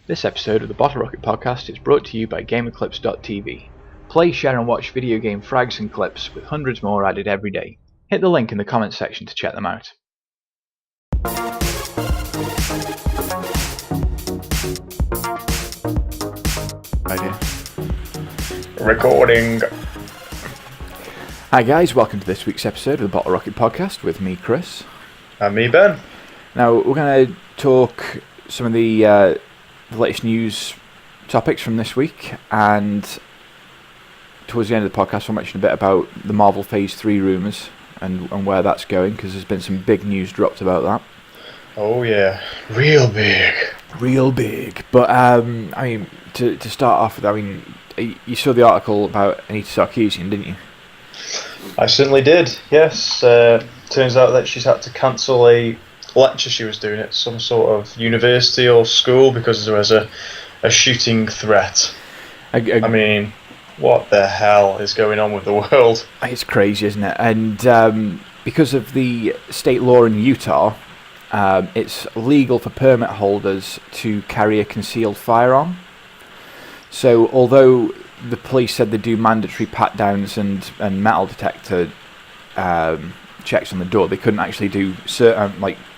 This episode of the Bottle Rocket podcast is brought to you by GamerClips.tv. Play, share and watch video game frags and clips with hundreds more added every day. Hit the link in the comments section to check them out. Idea. Recording. Hi guys, welcome to this week's episode of the Bottle Rocket podcast with me, Chris. And me, Ben. Now, we're going to talk some of the latest news topics from this week, and towards the end of the podcast, I'll mention a bit about the Marvel Phase 3 rumours and where that's going, because there's been some big news dropped about that. Oh yeah, real big. Real big. But, I mean, to start off with, I mean, you saw the article about Anita Sarkeesian, didn't you? I certainly did, yes. Turns out that she's had to cancel a lecture she was doing at some sort of university or school because there was a shooting threat. I mean, what the hell is going on with the world? It's crazy, isn't it? And because of the state law in Utah, it's legal for permit holders to carry a concealed firearm. So although the police said they do mandatory pat-downs and metal detector checks on the door, they couldn't actually do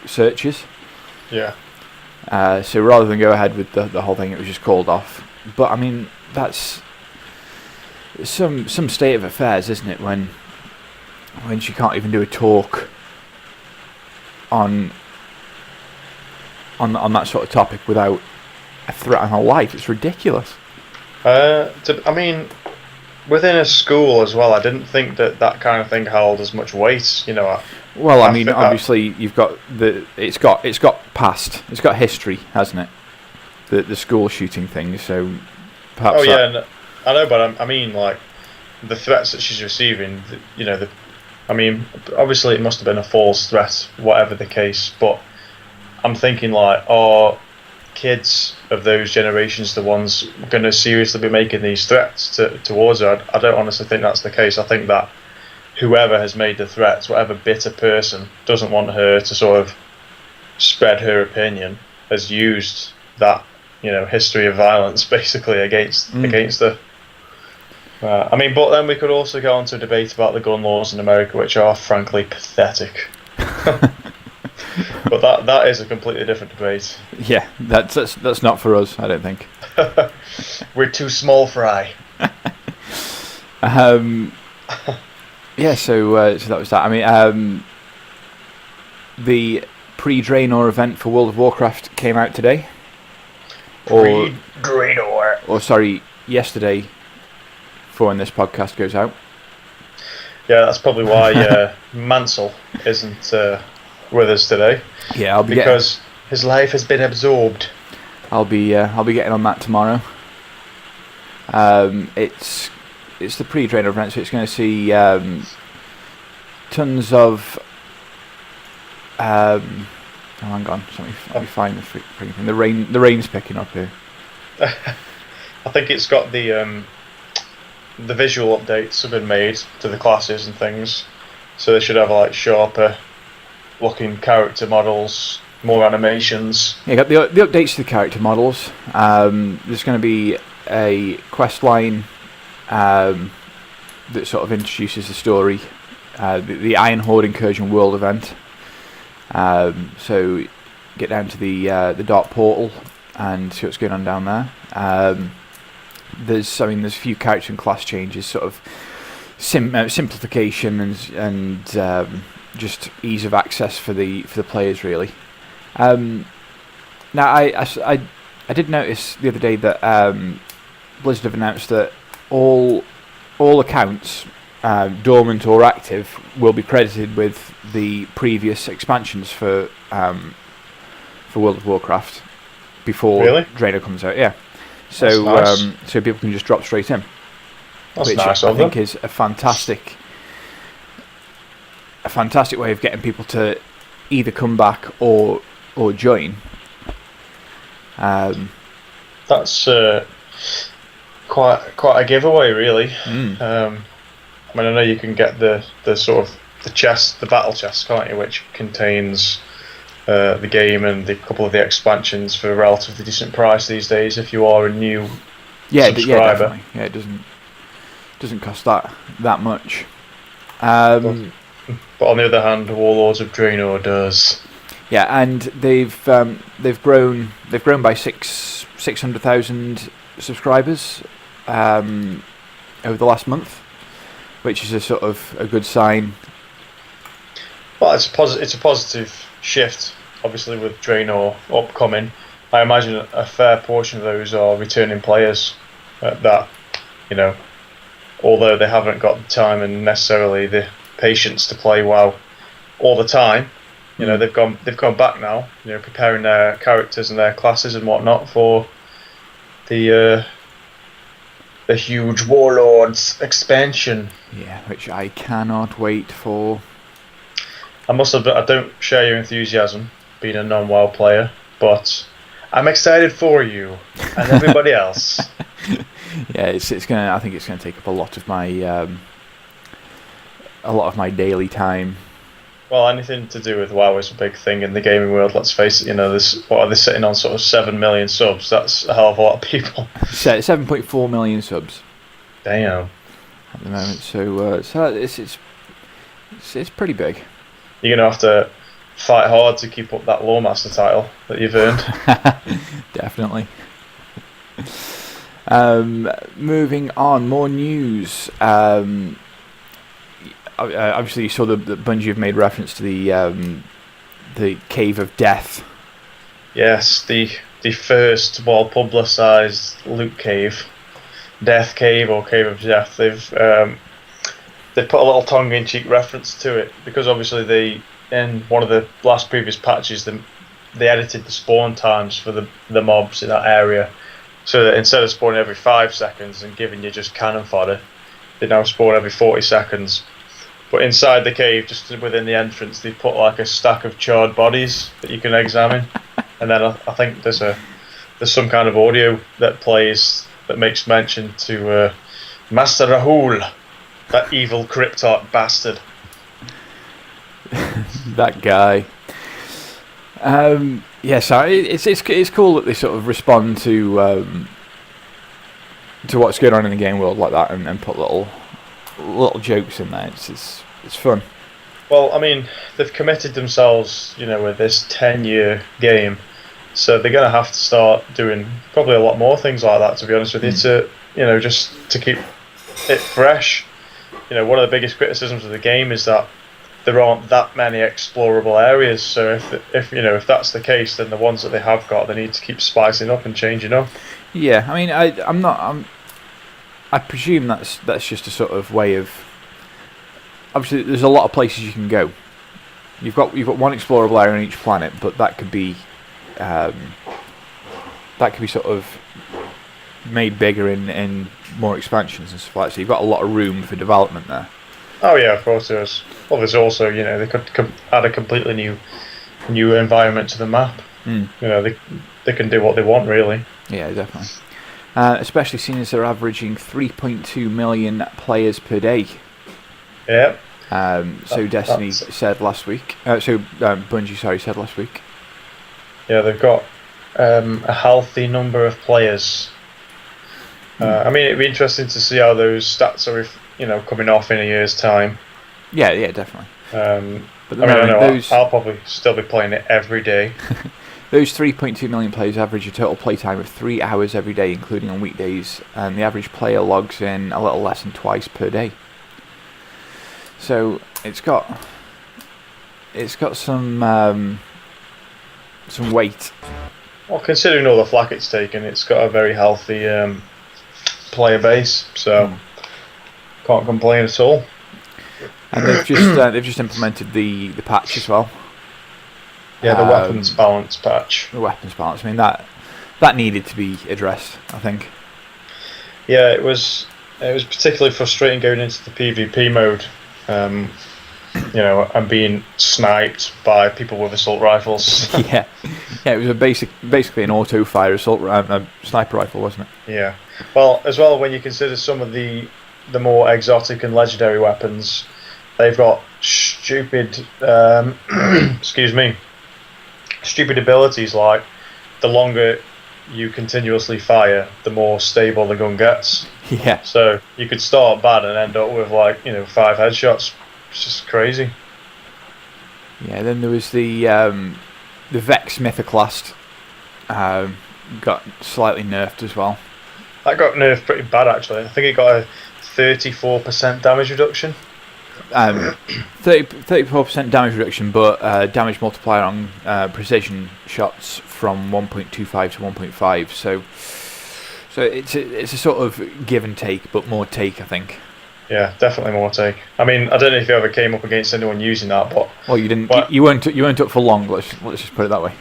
searches. Yeah. So rather than go ahead with the whole thing, it was just called off. But I mean, that's some state of affairs, isn't it? When she can't even do a talk on that sort of topic without a threat on her life. It's ridiculous. I mean, within a school as well, I didn't think that kind of thing held as much weight, you know. Well, I mean, obviously, you've got it's got past, it's got history, hasn't it? The school shooting thing. So perhaps. Oh yeah, I know, but I mean, like the threats that she's receiving, you know, I mean, obviously it must have been a false threat, whatever the case. But I'm thinking like, kids of those generations the ones going to seriously be making these threats towards her? I don't honestly think that's the case. I think that whoever has made the threats, whatever bitter person doesn't want her to sort of spread her opinion, has used that, you know, history of violence basically against her. I mean, but then we could also go on to a debate about the gun laws in America, which are frankly pathetic. But that is a completely different debate. Yeah, that's not for us, I don't think. We're too small fry. Yeah, so that was that. I mean, the pre-Draenor event for World of Warcraft came out today. Pre-Draenor. Or sorry, yesterday, for when this podcast goes out. Yeah, that's probably why Mansell isn't with us today. Yeah, I'll be because his life has been absorbed. I'll be getting on that tomorrow. It's the pre-Draenor event, so it's going to see tons of. Oh, hang on, let me find the freaking thing. The rain's picking up here. I think it's got the visual updates have been made to the classes and things, so they should have like sharper looking character models, more animations. Yeah, got the updates to the character models. There's going to be a quest line that sort of introduces the story. The Iron Horde Incursion World event. So get down to the Dark Portal and see what's going on down there. There's a few character and class changes, sort of simplification and just ease of access for the players, really. Now, I did notice the other day that Blizzard have announced that all accounts, dormant or active, will be credited with the previous expansions for World of Warcraft before Draenor comes out. Yeah, so nice. So people can just drop straight in. That's which nice I of think them. is a fantastic way of getting people to either come back or join. That's quite a giveaway, really. I mean, I know you can get the sort of the battle chest, can't you, which contains the game and a couple of the expansions for a relatively decent price these days if you are a new subscriber. Yeah, definitely. Yeah, it doesn't cost that much. But on the other hand, Warlords of Draenor does. Yeah, and they've grown by 600,000 subscribers over the last month, which is a sort of a good sign. Well, it's a positive shift, obviously, with Draenor upcoming. I imagine a fair portion of those are returning players that, although they haven't got the time and necessarily the patience to play WoW all the time, they've gone back now, preparing their characters and their classes and whatnot for the huge Warlords expansion. Yeah, which I cannot wait for. I must admit, I don't share your enthusiasm, being a non-WoW player, but I'm excited for you and everybody else. Yeah, I think it's gonna take up a lot of my daily time. Well, anything to do with WoW is a big thing in the gaming world. Let's face it. What are they sitting on? Sort of 7 million subs. That's a hell of a lot of people. 7.4 million subs. Damn. At the moment, so it's pretty big. You're gonna have to fight hard to keep up that Lawmaster title that you've earned. Definitely. Moving on, more news. Obviously, you saw that Bungie have made reference to the Cave of Death. Yes, the first well publicised loot cave, Death Cave or Cave of Death. They put a little tongue-in-cheek reference to it because obviously in one of the last previous patches they edited the spawn times for the mobs in that area, so that instead of spawning every 5 seconds and giving you just cannon fodder, they now spawn every 40 seconds. But inside the cave, just within the entrance, they put like a stack of charred bodies that you can examine, and then I think there's some kind of audio that plays that makes mention to Master Rahul, that evil cryptarch bastard. That guy. So it's cool that they sort of respond to what's going on in the game world like that and put little jokes in there. It's fun. Well, I mean, they've committed themselves, with this 10-year game, so they're going to have to start doing probably a lot more things like that. To be honest with you, just to keep it fresh. One of the biggest criticisms of the game is that there aren't that many explorable areas. So if that's the case, then the ones that they have got, they need to keep spicing up and changing up. Yeah, I mean, I presume that's just a sort of way of. Obviously, there's a lot of places you can go. You've got one explorable area on each planet, but that could be sort of made bigger in more expansions and stuff like that. So you've got a lot of room for development there. Oh yeah, of course there is. Well, there's also they could add a completely new environment to the map. They can do what they want really. Yeah, definitely. Especially seeing as they're averaging 3.2 million players per day. Yeah. Destiny said last week. Bungie, said last week. Yeah, they've got a healthy number of players. I mean, it'd be interesting to see how those stats are, coming off in a year's time. Yeah, definitely. But I know I'll probably still be playing it every day. Those 3.2 million players average a total playtime of 3 hours every day, including on weekdays, and the average player logs in a little less than twice per day. So it's got some weight. Well, considering all the flack it's taken, it's got a very healthy player base, so can't complain at all. And they've just implemented the patch as well. Yeah, the weapons balance patch. The weapons balance. I mean that needed to be addressed, I think. Yeah, it was particularly frustrating going into the PvP mode. And being sniped by people with assault rifles. yeah, it was basically an auto fire sniper rifle, wasn't it? Yeah. Well, as well, when you consider some of the more exotic and legendary weapons, they've got stupid, stupid abilities like the longer you continuously fire, the more stable the gun gets. Yeah. So you could start bad and end up with 5 headshots. It's just crazy. Yeah. Then there was the Vex Mythoclast. Got slightly nerfed as well. That got nerfed pretty bad actually. I think it got a 34% damage reduction. 34% damage reduction, but damage multiplier on precision shots from 1.25 to 1.5. So it's a sort of give and take, but more take, I think. Yeah, definitely more take. I mean, I don't know if you ever came up against anyone using that, but well, you didn't. You weren't up for long. Let's just put it that way.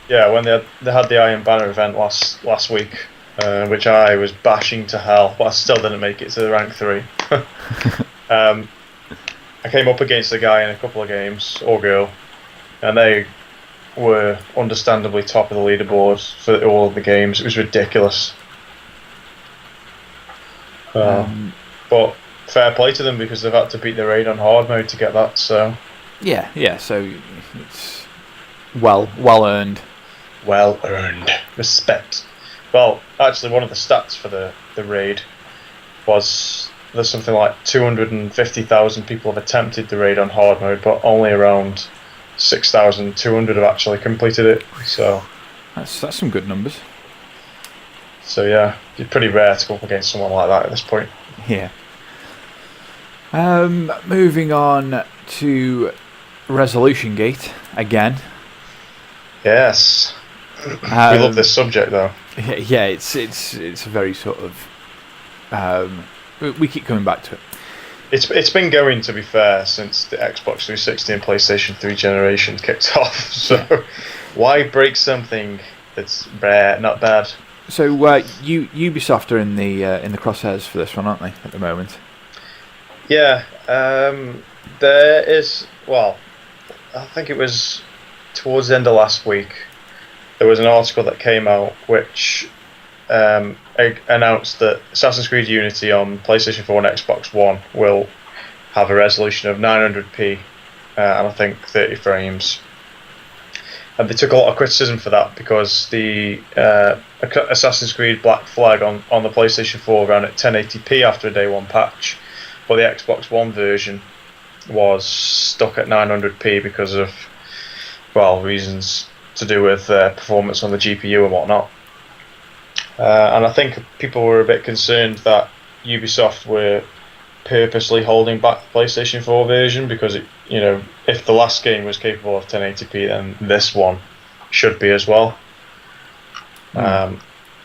Yeah, when they had the Iron Banner event last week, which I was bashing to hell, but I still didn't make it to the rank 3. I came up against a guy in a couple of games, or girl, and they were understandably top of the leaderboard for all of the games. It was ridiculous. But fair play to them because they've had to beat the raid on hard mode to get that. So yeah. So it's well earned. Well earned respect. Well, actually, one of the stats for the raid was there's something like 250,000 people have attempted the raid on hard mode, but only around 6,200 have actually completed it. So that's some good numbers. So yeah, it's pretty rare to go up against someone like that at this point. Yeah. Moving on to Resolution Gate again. Yes. We love this subject though. Yeah, it's a very sort of we keep coming back to it. It's been going, to be fair, since the Xbox 360 and PlayStation 3 generations kicked off. So why break something that's rare, not bad? So Ubisoft are in the crosshairs for this one, aren't they, at the moment? Yeah, there is. Well, I think it was towards the end of last week. There was an article that came out which announced that Assassin's Creed Unity on PlayStation 4 and Xbox One will have a resolution of 900p and I think 30 frames. And they took a lot of criticism for that because the Assassin's Creed Black Flag on the PlayStation 4 ran at 1080p after a day one patch, but the Xbox One version was stuck at 900p because of, well, reasons to do with performance on the GPU and whatnot. And I think people were a bit concerned that Ubisoft were purposely holding back the PlayStation 4 version because if the last game was capable of 1080p, then this one should be as well.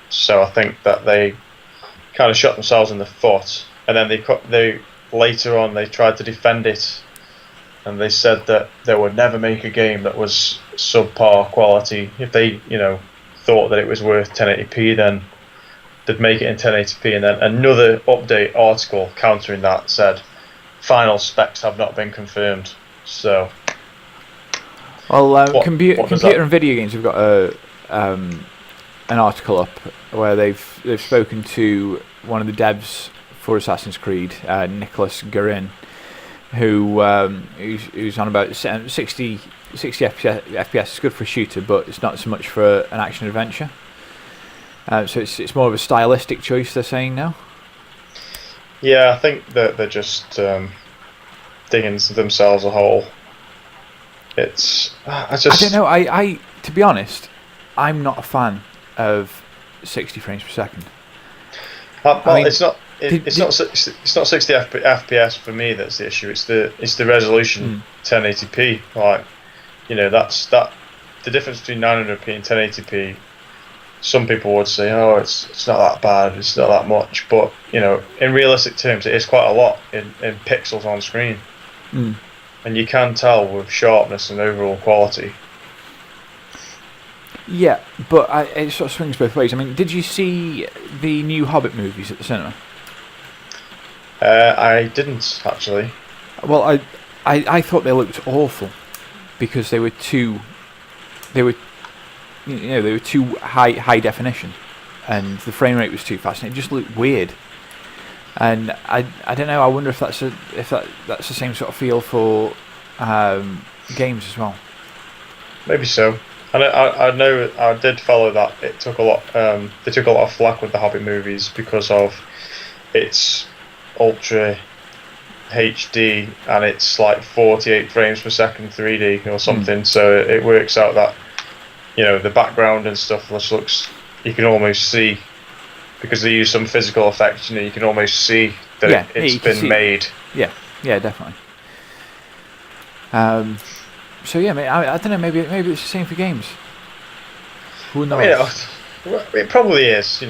So I think that they kind of shot themselves in the foot, and then they later on they tried to defend it, and they said that they would never make a game that was subpar quality. If they thought that it was worth 1080p, then they'd make it in 1080p. And then another update article countering that said final specs have not been confirmed. So, well, computer and video games have got an article up where they've spoken to one of the devs for Assassin's Creed, Nicholas Guerin, who's on about 60 FPS is good for a shooter, but it's not so much for an action adventure. So it's more of a stylistic choice, they're saying now. Yeah, I think that they're just digging themselves a hole. I don't know. I to be honest, I'm not a fan of 60 frames per second. It's not 60 FPS for me that's the issue. It's the resolution 1080p. That's the difference between 900p and 1080p. Some people would say, oh, it's not that bad, it's not that much, but in realistic terms, it is quite a lot in pixels on screen, and you can tell with sharpness and overall quality. Yeah, but it sort of swings both ways. I mean, did you see the new Hobbit movies at the cinema? I didn't actually. Well, I thought they looked awful because they were too high definition, and the frame rate was too fast, and it just looked weird. And I don't know. I wonder if that's the same sort of feel for games as well. Maybe so. And I know I did follow that. It took a lot. They took a lot of flack with the Hobbit movies because of its ultra HD and it's like 48 frames per second 3D or something. So it works out that the background and stuff just looks. You can almost see because they use some physical effects. You can almost see that it's been made. Yeah, definitely. So yeah, I don't know. Maybe it's the same for games. Who knows? It probably is.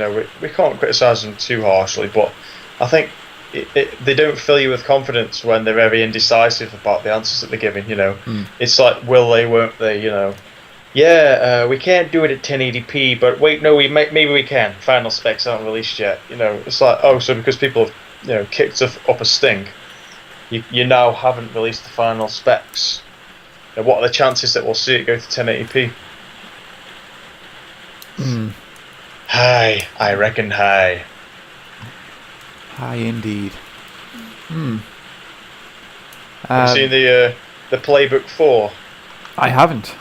We can't criticise them too harshly, but I think they don't fill you with confidence when they're very indecisive about the answers that they're giving. It's like will they, won't they? We can't do it at 1080p, but wait, no, maybe we can. Final specs aren't released yet. It's like so because people have kicked up a stink, you now haven't released the final specs. What are the chances that we'll see it go to 1080p? High, I reckon high. High indeed. Have you seen the Playbook 4? I haven't.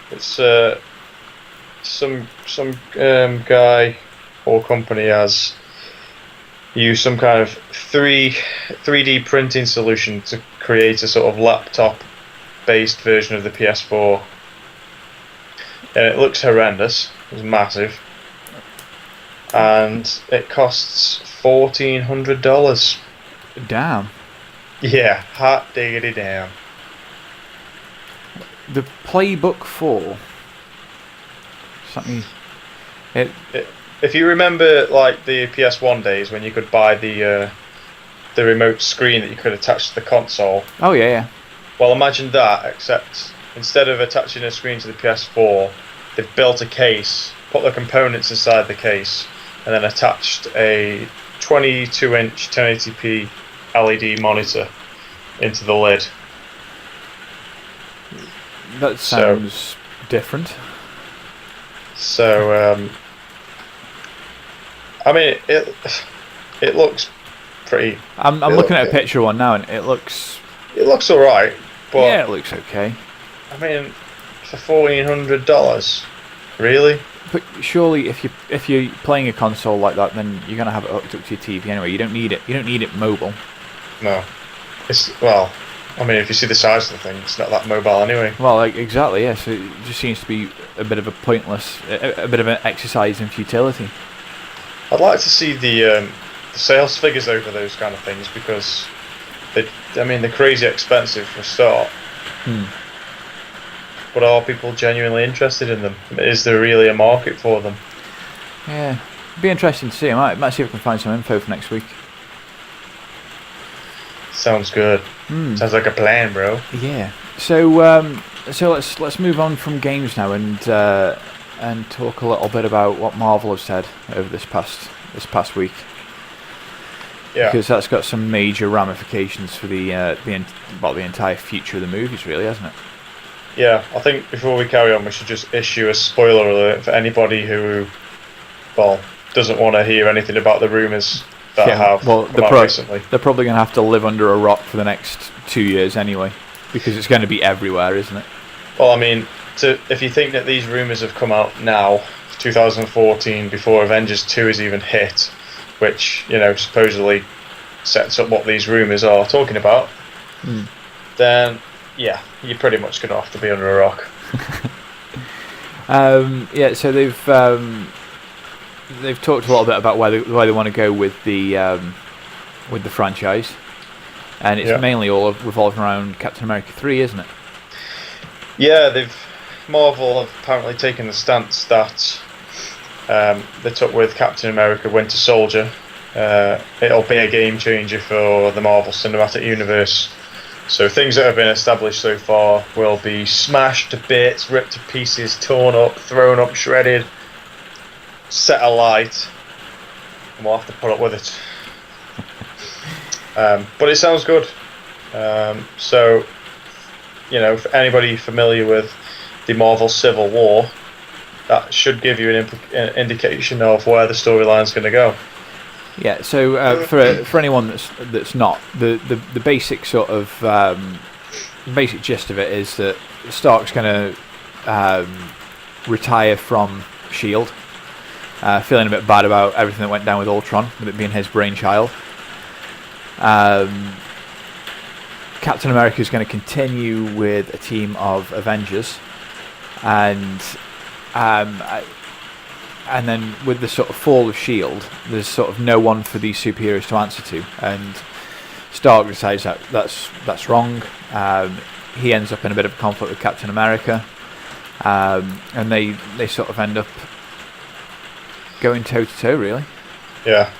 It's some guy or company has used some kind of 3D printing solution to create a sort of laptop-based version of the PS4. And it looks horrendous. It's massive. And it costs $1,400. Damn. Yeah, hot diggity damn. The Playbook 4. Something. If you remember, like the PS1 days when you could buy the remote screen that you could attach to the console. Oh yeah. Well, imagine that, except instead of attaching a screen to the PS4, they've built a case, put the components inside the case, and then attached a 22-inch 1080p LED monitor into the lid. That sounds different. So, I mean, it looks pretty. I'm looking at a picture one now, and it looks. It looks alright, but yeah, it looks okay. I mean, for $1,400, really? But surely, if you're playing a console like that, then you're gonna have it hooked up to your TV anyway. You don't need it. You don't need it mobile. No, I mean, if you see the size of the thing, it's not that mobile anyway. Well, exactly, yeah. So it just seems to be a bit of a pointless, a bit of an exercise in futility. I'd like to see the sales figures over those kind of things because they're crazy expensive for a start. But are people genuinely interested in them? Is there really a market for them? Yeah, it'd be interesting to see. I might see if I can find some info for next week. Sounds good. Sounds like a plan, bro. Yeah. So let's move on from games now and talk a little bit about what Marvel have said over this past week. Yeah. Because that's got some major ramifications for the entire future of the movies, really, hasn't it? Yeah, I think before we carry on, we should just issue a spoiler alert for anybody who, doesn't want to hear anything about the rumours that have come out recently. They're probably going to have to live under a rock for the next 2 years anyway, because it's going to be everywhere, isn't it? Well, I mean, if you think that these rumours have come out now, 2014, before Avengers 2 has even hit, which, supposedly sets up what these rumours are talking about, then, yeah, you're pretty much going to have to be under a rock. So they've talked a little bit about where they want to go with the franchise, and it's mainly all revolving around Captain America 3, isn't it? Yeah, Marvel have apparently taken the stance that they took with Captain America Winter Soldier. It'll be a game changer for the Marvel Cinematic Universe. So things that have been established so far will be smashed to bits, ripped to pieces, torn up, thrown up, shredded, set alight, and we'll have to put up with it. But it sounds good. So, for anybody familiar with the Marvel Civil War, that should give you an indication of where the storyline's going to go. Yeah. So for anyone that's not, the basic sort of basic gist of it is that Stark's going to retire from Shield, feeling a bit bad about everything that went down with Ultron, with it being his brainchild. Captain America is going to continue with a team of Avengers, and then with the sort of fall of Shield, there's sort of no one for these superheroes to answer to, and Stark decides that that's wrong. He ends up in a bit of a conflict with Captain America, and they sort of end up going toe to toe, really. Yeah.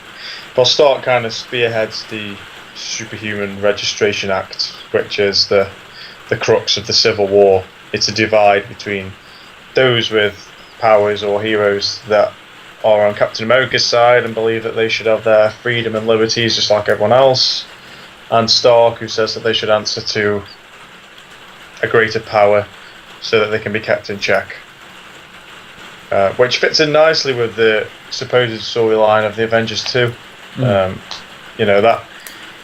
Well, Stark kind of spearheads the Superhuman Registration Act, which is the crux of the Civil War. It's a divide between those with powers or heroes that are on Captain America's side and believe that they should have their freedom and liberties just like everyone else, and Stark, who says that they should answer to a greater power so that they can be kept in check. Which fits in nicely with the supposed storyline of the Avengers 2.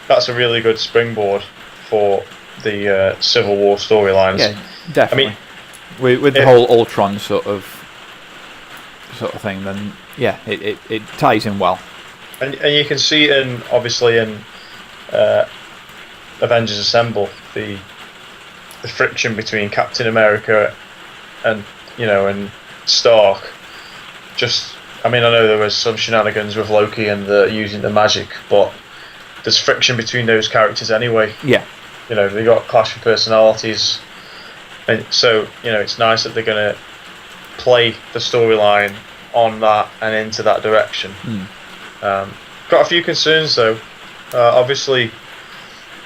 That's a really good springboard for the Civil War storylines. Yeah, definitely. I mean, with the whole Ultron sort of thing, then yeah, it ties in well. And you can see obviously in Avengers Assemble the friction between Captain America and Stark. I know there was some shenanigans with Loki and using the magic, but there's friction between those characters anyway. Yeah. They got clash of personalities, and so it's nice that they're going to play the storyline on that and into that direction. Got a few concerns though. Obviously,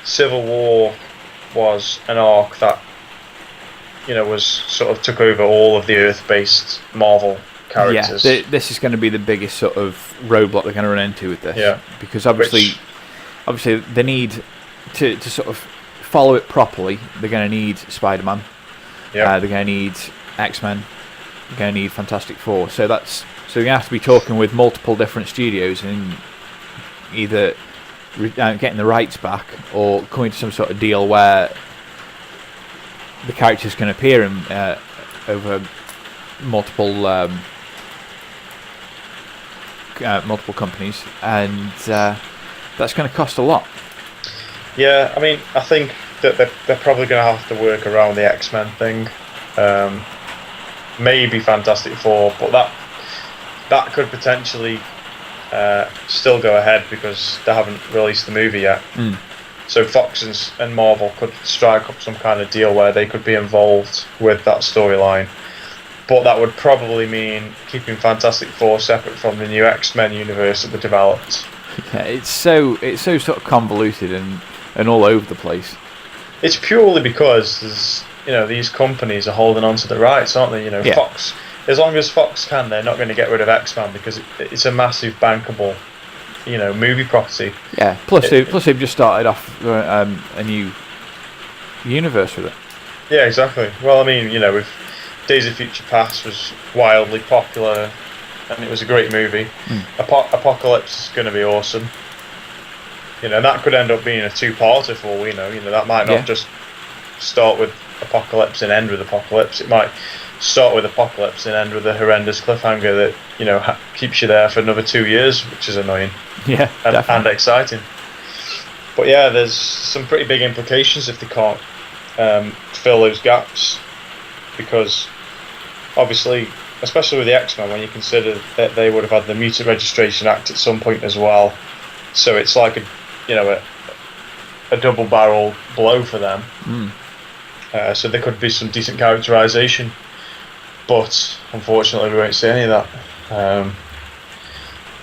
Civil War was an arc that was sort of took over all of the Earth-based Marvel characters. Yeah, this is going to be the biggest sort of roadblock they're going to run into with this. Yeah, because obviously they need to sort of follow it properly. They're going to need Spider-Man. Yeah, they're going to need X-Men. They're going to need Fantastic Four. So they're going to have to be talking with multiple different studios and either getting the rights back or coming to some sort of deal where the characters can appear in over multiple companies, and that's going to cost a lot. Yeah, I think that they're probably going to have to work around the X-Men thing. Maybe Fantastic Four, but that could potentially still go ahead because they haven't released the movie yet. So Fox and Marvel could strike up some kind of deal where they could be involved with that storyline. But that would probably mean keeping Fantastic Four separate from the new X-Men universe that they developed. Yeah, it's so sort of convoluted and all over the place. It's purely because there's these companies are holding on to the rights, aren't they? Yeah. Fox. As long as Fox can, they're not going to get rid of X-Men because it's a massive bankable, movie property. Yeah. Plus they've just started off a new universe with it. Yeah, exactly. Well, with Days of Future Past was wildly popular, and it was a great movie. Apocalypse is going to be awesome. That could end up being a two-parter for all we know. That might not just start with Apocalypse and end with Apocalypse. It might start with Apocalypse and end with a horrendous cliffhanger that keeps you there for another 2 years, which is annoying. Yeah, and exciting. But yeah, there's some pretty big implications if they can't fill those gaps, because obviously, especially with the X-Men, when you consider that they would have had the Mutant Registration Act at some point as well, so it's like a double barrel blow for them. So there could be some decent characterization, but unfortunately we won't see any of that.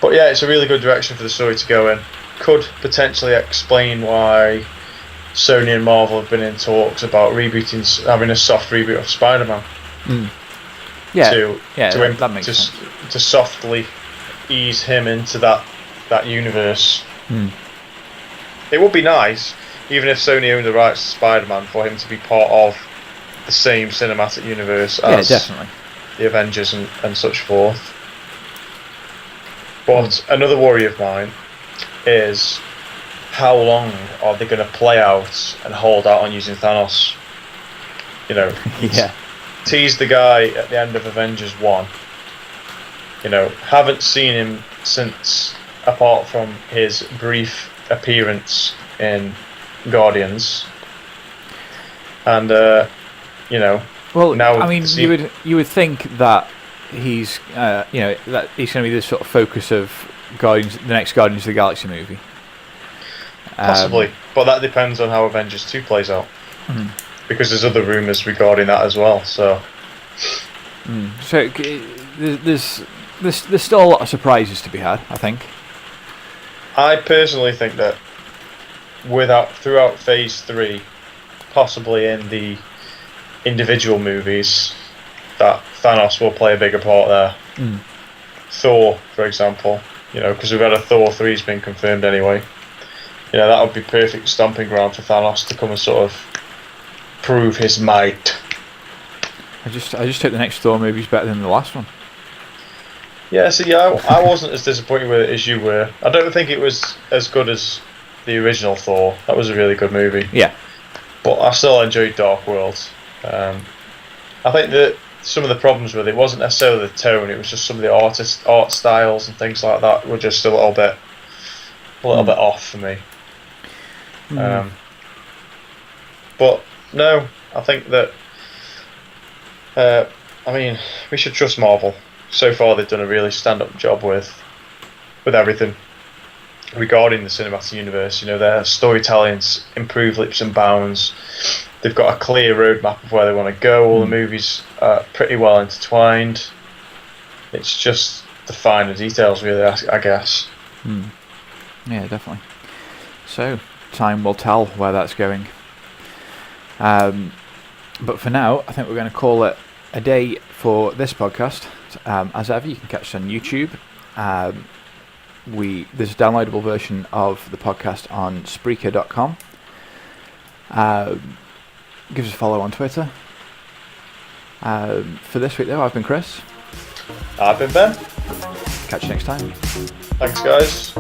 But yeah, it's a really good direction for the story to go in. Could potentially explain why Sony and Marvel have been in talks about having a soft reboot of Spider-Man. That makes sense. To softly ease him into that universe. It would be nice, even if Sony owned the rights to Spider-Man, for him to be part of the same cinematic universe as definitely the Avengers and such forth. But another worry of mine is how long are they going to play out and hold out on using Thanos? teased the guy at the end of Avengers 1. You know, haven't seen him since, apart from his brief appearance in Guardians. And, you know... Well, now I mean, you would think that he's, you know, that he's going to be the sort of focus of the next Guardians of the Galaxy movie. Possibly, but that depends on how Avengers 2 plays out. Mm. Because there's other rumours regarding that as well, so... So, there's still a lot of surprises to be had, I think. I personally think that throughout Phase 3, possibly in the individual movies, that Thanos will play a bigger part there. Thor, for example, you know, because we've had a Thor 3's been confirmed anyway. You know, that would be perfect stomping ground for Thanos to come and sort of prove his might. I just hope the next Thor movie's better than the last one. Yeah, see, I wasn't as disappointed with it as you were. I don't think it was as good as the original Thor. That was a really good movie. Yeah. But I still enjoyed Dark World. I think that some of the problems with it wasn't necessarily the tone, it was just some of the art styles and things like that were just a little bit off for me. But no, I think that I mean, we should trust Marvel. So far they've done a really stand-up job with everything regarding the cinematic universe. You know, their storytelling's improved leaps and bounds. They've got a clear roadmap of where they want to go. All the movies are pretty well intertwined. It's just the finer details, really, I guess. Yeah, definitely. So, time will tell where that's going. But for now, I think we're going to call it a day for this podcast. As ever, you can catch us on YouTube. There's a downloadable version of the podcast on Spreaker.com. Give us a follow on Twitter. For this week, though, I've been Chris. I've been Ben. Catch you next time. Thanks, guys.